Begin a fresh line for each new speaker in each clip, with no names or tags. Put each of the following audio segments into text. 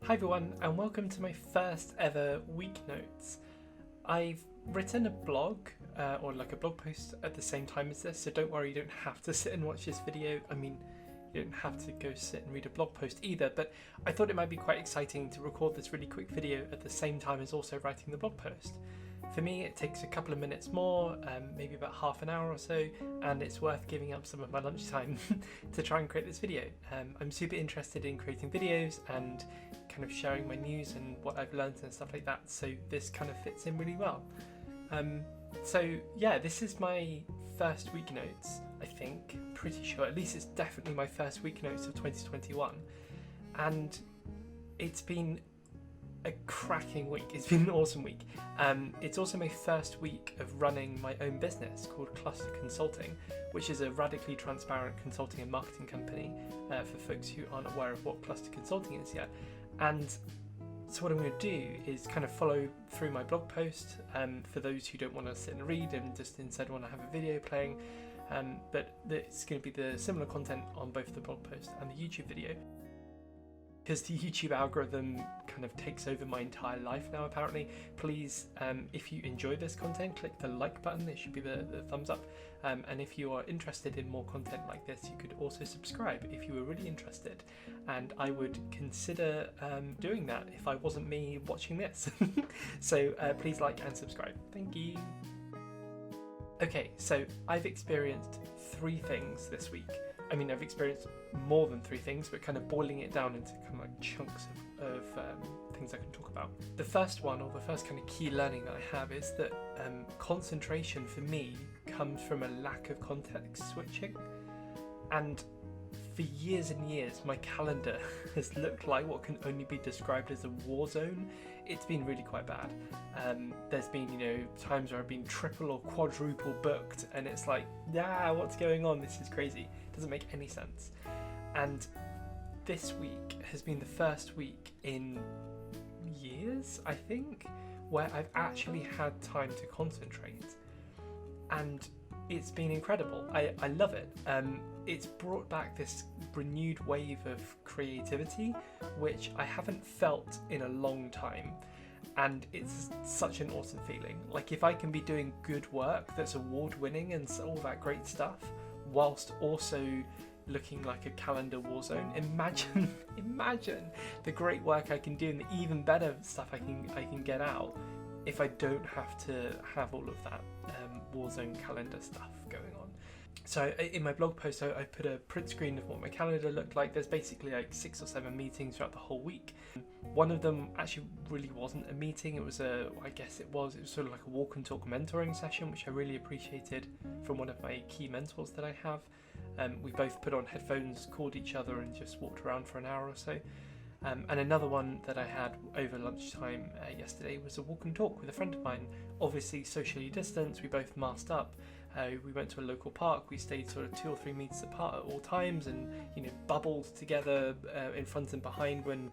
Hi everyone, and welcome to my first ever WeekNotes. I've written a blog, or like a blog post at the same time as this, so don't worry, you don't have to sit and watch this video. I mean, you don't have to go sit and read a blog post either, but I thought it might be quite exciting to record this really quick video at the same time as also writing the blog post. For me, it takes a couple of minutes more, maybe about half an hour or so, and it's worth giving up some of my lunchtime to try and create this video. I'm super interested in creating videos and kind of sharing my news and what I've learned and stuff like that, so this kind of fits in really well. So yeah, this is my first WeekNotes, I think, pretty sure, at least it's definitely my first WeekNotes of 2021, and it's been a cracking week. It's been an awesome week. It's also my first week of running my own business called Cluster Consulting, which is a radically transparent consulting and marketing company for folks who aren't aware of what Cluster Consulting is yet. And so what I'm going to do is kind of follow through my blog post for those who don't want to sit and read and just instead want to have a video playing, but it's going to be the similar content on both the blog post and the YouTube video. Because the YouTube algorithm kind of takes over my entire life now, apparently. Please, if you enjoy this content, click the like button. It should be the thumbs up. And if you are interested in more content like this, you could also subscribe if you were really interested. And I would consider doing that if I wasn't me watching this. So please like and subscribe. Thank you. Okay, so I've experienced 3 things this week. I mean, I've experienced more than 3 things, but kind of boiling it down into kind of like chunks of things I can talk about. The first one, or the first kind of key learning that I have, is that concentration for me comes from a lack of context switching. And for years and years, my calendar has looked like what can only be described as a war zone. It's been really quite bad. There's been, times where I've been triple or quadruple booked, and it's like, yeah, what's going on? This is crazy. It doesn't make any sense. And this week has been the first week in years, I think, where I've actually had time to concentrate. And it's been incredible. I love it. It's brought back this renewed wave of creativity, which I haven't felt in a long time. And it's such an awesome feeling. Like, if I can be doing good work that's award-winning and all that great stuff, whilst also looking like a calendar war zone, imagine the great work I can do and the even better stuff I can get out if I don't have to have all of that Warzone calendar stuff going on. So in my blog post, I put a print screen of what my calendar looked like. There's basically like 6 or 7 meetings throughout the whole week. One of them actually really wasn't a meeting. It was sort of like a walk and talk mentoring session, which I really appreciated from one of my key mentors that I have. We both put on headphones, called each other, and just walked around for an hour or so. And another one that I had over lunchtime yesterday was a walk and talk with a friend of mine, obviously socially distanced. We both masked up. We went to a local park. We stayed sort of 2 or 3 meters apart at all times, and bubbled together in front and behind when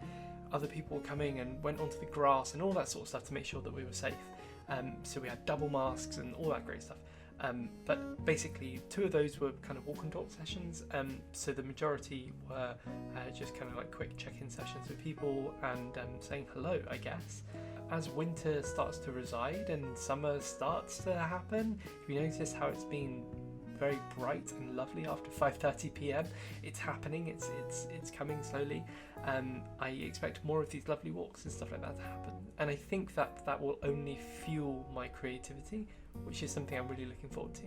other people were coming, and went onto the grass and all that sort of stuff to make sure that we were safe. So we had double masks and all that great stuff. But basically 2 of those were kind of walk and talk sessions, so the majority were just kind of like quick check-in sessions with people and saying hello, I guess. As winter starts to reside and summer starts to happen, if you notice how it's been very bright and lovely after 5:30 p.m, it's happening, it's coming slowly. I expect more of these lovely walks and stuff like that to happen, and I think that will only fuel my creativity, which is something I'm really looking forward to.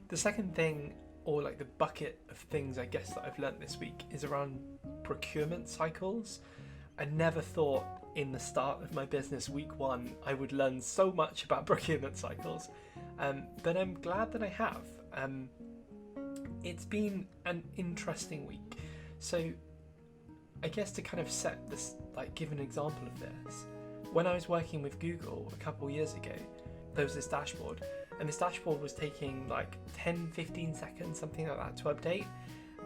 The second thing, or like the bucket of things I guess that I've learnt this week, is around procurement cycles. I never thought in the start of my business, week 1, I would learn so much about procurement cycles, but I'm glad that I have. It's been an interesting week. So I guess to kind of set this, like give an example of this, when I was working with Google a couple years ago, there was this dashboard, and this dashboard was taking like 10-15 seconds, something like that, to update.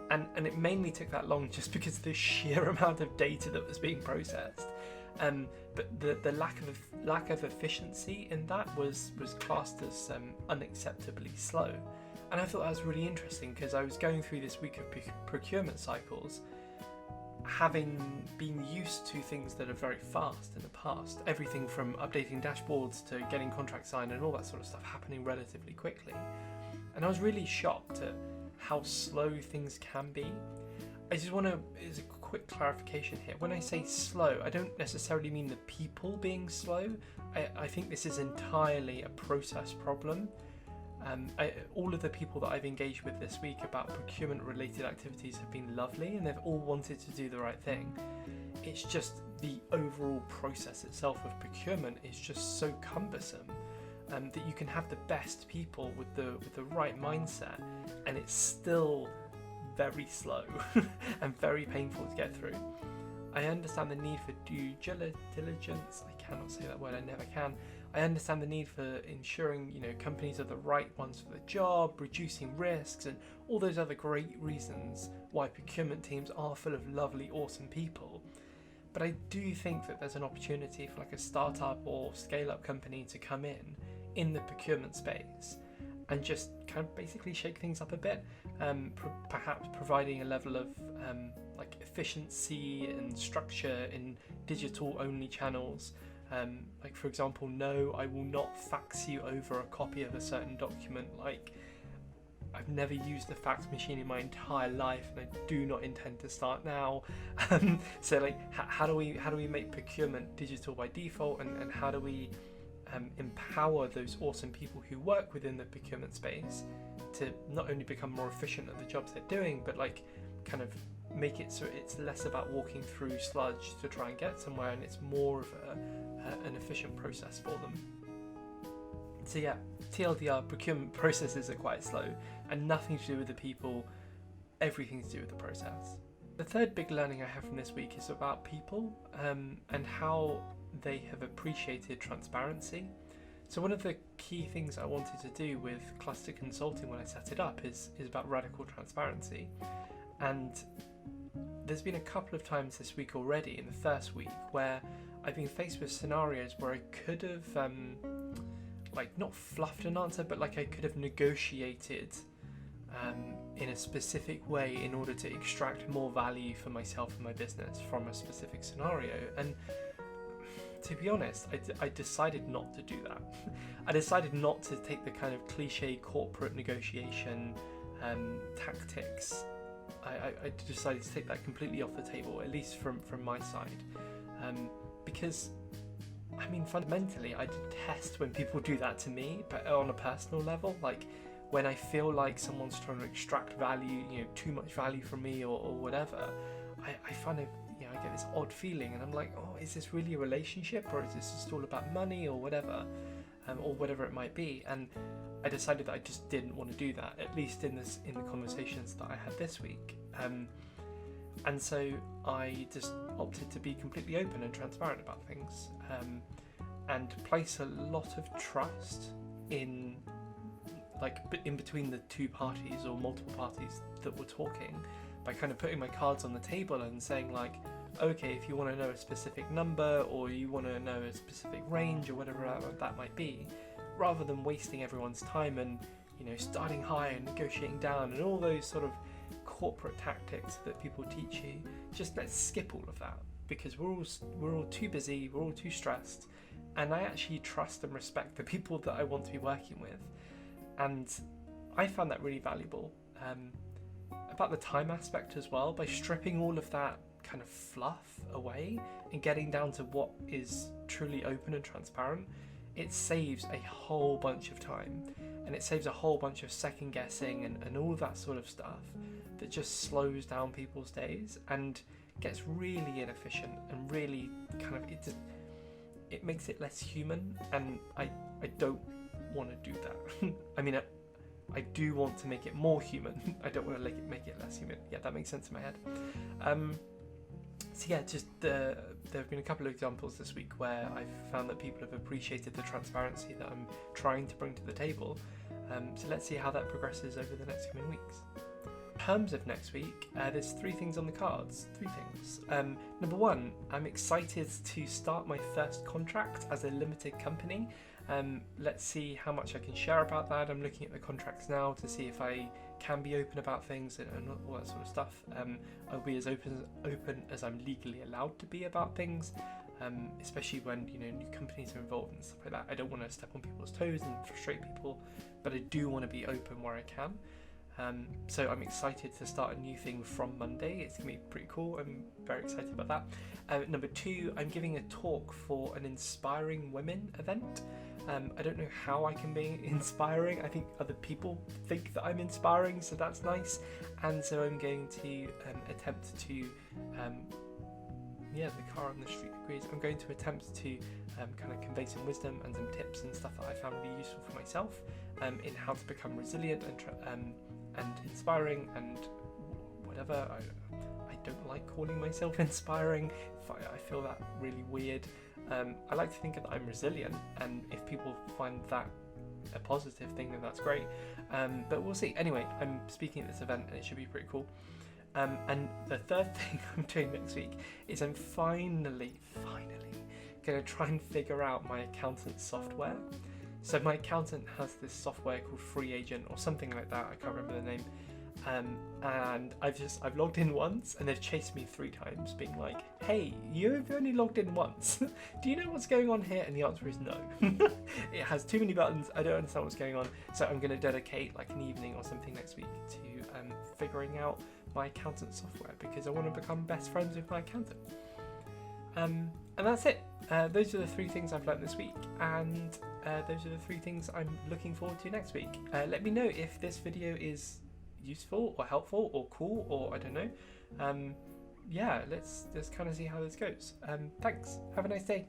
And it mainly took that long just because of the sheer amount of data that was being processed. But the lack of efficiency in that was classed as unacceptably slow. And I thought that was really interesting, because I was going through this week of procurement cycles, having been used to things that are very fast in the past, everything from updating dashboards to getting contracts signed and all that sort of stuff happening relatively quickly. And I was really shocked at how slow things can be. I just want to, as a quick clarification here, when I say slow, I don't necessarily mean the people being slow. I think this is entirely a process problem. All of the people that I've engaged with this week about procurement related activities have been lovely, and they've all wanted to do the right thing. It's just the overall process itself of procurement is just so cumbersome that you can have the best people with the right mindset, and it's still very slow and very painful to get through. I understand the need for due diligence. I cannot say that word, I never can. I understand the need for ensuring, companies are the right ones for the job, reducing risks, and all those other great reasons why procurement teams are full of lovely, awesome people. But I do think that there's an opportunity for like a startup or scale-up company to come in the procurement space and just kind of basically shake things up a bit, perhaps providing a level of like efficiency and structure in digital-only channels. Like for example, no, I will not fax you over a copy of a certain document. Like, I've never used a fax machine in my entire life, and I do not intend to start now. So like, how do we make procurement digital by default, and how do we empower those awesome people who work within the procurement space to not only become more efficient at the jobs they're doing, but like kind of make it so it's less about walking through sludge to try and get somewhere, and it's more of an efficient process for them. So yeah, TLDR, procurement processes are quite slow and nothing to do with the people, everything to do with the process. The third big learning I have from this week is about people and how they have appreciated transparency. So one of the key things I wanted to do with Cluster Consulting when I set it up is about radical transparency. And there's been a couple of times this week already, in the first week, where I've been faced with scenarios where I could have like not fluffed an answer, but like I could have negotiated in a specific way in order to extract more value for myself and my business from a specific scenario. And to be honest, I decided not to do that. I decided not to take the kind of cliche corporate negotiation tactics. I decided to take that completely off the table, at least from my side, because I mean, fundamentally, I detest when people do that to me, but on a personal level, like when I feel like someone's trying to extract value, too much value from me or whatever, I find it, I get this odd feeling, and I'm like, oh, is this really a relationship, or is this just all about money or whatever it might be? And I decided that I just didn't want to do that, at least in the conversations that I had this week. And so I just opted to be completely open and transparent about things, and place a lot of trust in between the two parties or multiple parties that were talking, by kind of putting my cards on the table and saying like, okay, if you want to know a specific number or you want to know a specific range or whatever that might be, rather than wasting everyone's time and starting high and negotiating down and all those sort of corporate tactics that people teach you, just let's skip all of that, because we're all too busy, we're all too stressed, and I actually trust and respect the people that I want to be working with. And I found that really valuable. About the time aspect as well, by stripping all of that kind of fluff away and getting down to what is truly open and transparent, it saves a whole bunch of time, and it saves a whole bunch of second guessing and all that sort of stuff that just slows down people's days and gets really inefficient and really kind of, it makes it less human, and I don't want to do that. I mean, I do want to make it more human. I don't want to make it less human. Yeah, that makes sense in my head. So yeah, just there have been a couple of examples this week where I've found that people have appreciated the transparency that I'm trying to bring to the table. So let's see how that progresses over the next coming weeks. In terms of next week, there's 3 things on the cards. 3 things. Number 1, I'm excited to start my first contract as a limited company. Let's see how much I can share about that. I'm looking at the contracts now to see if I can be open about things and all that sort of stuff. I'll be as open as I'm legally allowed to be about things, especially when new companies are involved and stuff like that. I don't want to step on people's toes and frustrate people, but I do want to be open where I can. So I'm excited to start a new thing from Monday. It's going to be pretty cool. I'm very excited about that. Number 2, I'm giving a talk for an Inspiring Women event. I don't know how I can be inspiring. I think other people think that I'm inspiring, so that's nice. And so I'm going to attempt to, the car on the street agrees. I'm going to attempt to kind of convey some wisdom and some tips and stuff that I found really useful for myself in how to become resilient and inspiring and whatever. I don't like calling myself inspiring. I feel that really weird. I like to think that I'm resilient, and if people find that a positive thing, then that's great. But we'll see. Anyway, I'm speaking at this event and it should be pretty cool. And the third thing I'm doing next week is I'm finally going to try and figure out my accountant's software. So my accountant has this software called Free Agent or something like that. I can't remember the name. And I've logged in once and they've chased me 3 times being like, hey, you've only logged in once. Do you know what's going on here? And the answer is no. It has too many buttons. I don't understand what's going on. So I'm going to dedicate like an evening or something next week to figuring out my accountant software because I want to become best friends with my accountant. And that's it. Those are the 3 things I've learned this week, and those are the 3 things I'm looking forward to next week. Let me know if this video is useful or helpful or cool or I don't know. Let's kind of see how this goes. Thanks. Have a nice day.